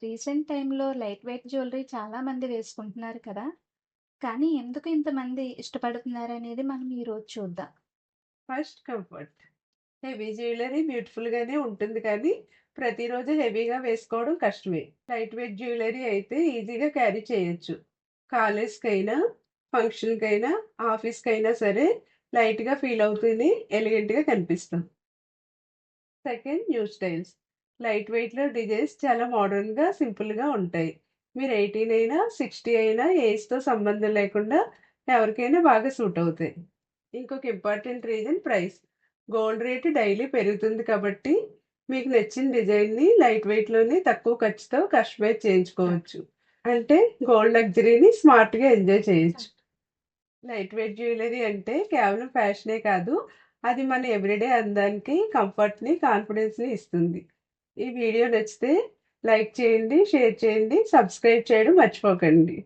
Recent టైమ్‌లో light weight jewellery చాలా మంది వేసుకుంటున్నారు కదా! కానీ ఎందుకు ఇంతమంది ఇష్టపడుతున్నారనేది మనం ఈరోజు చూద్దాం. First comfort. హెవీ జ్యువెలరీ బ్యూటిఫుల్‌గానే ఉంటుంది కానీ, ప్రతిరోజు హెవీగా వేసుకోవడం కష్టమే. లైట్ వెయిట్ జ్యువెలరీ అయితే ఈజీగా క్యారీ చేయొచ్చు. కాలేజ్‌కైనా, ఫంక్షన్‌కైనా, ఆఫీస్‌కైనా సరే లైట్‌గా ఫీల్ అవుతూనే ఎలిగెంట్‌గా కనిపిస్తాం. Second, new styles. లైట్ వెయిట్‌లో డిజైన్స్ చాలా మోడర్న్‌గా, సింపుల్‌గా ఉంటాయి. మీరు 18 అయినా, 60 అయినా ఏజ్‌తో సంబంధం లేకుండా ఎవరికైనా బాగా సూట్ అవుతాయి. ఇంకొక important reason price. Gold rate daily పెరుగుతుంది కాబట్టి, మీకు నచ్చిన డిజైన్‌ని లైట్ వెయిట్‌లోనే తక్కువ ఖర్చుతో కస్టమైజ్ చేయించుకోవచ్చు. అంటే గోల్డ్ లగ్జరీని స్మార్ట్‌గా ఎంజాయ్ చేయొచ్చు. లైట్ వెయిట్ జ్యువెలరీ అంటే కేవలం ఫ్యాషనే కాదు. అది మన ఎవ్రీడే అందానికి, కంఫర్ట్‌ని, కాన్ఫిడెన్స్‌ని ఇస్తుంది. ఈ వీడియో నచ్చితే లైక్ చేయండి, షేర్ చేయండి, సబ్స్క్రైబ్ చేయడం మర్చిపోకండి.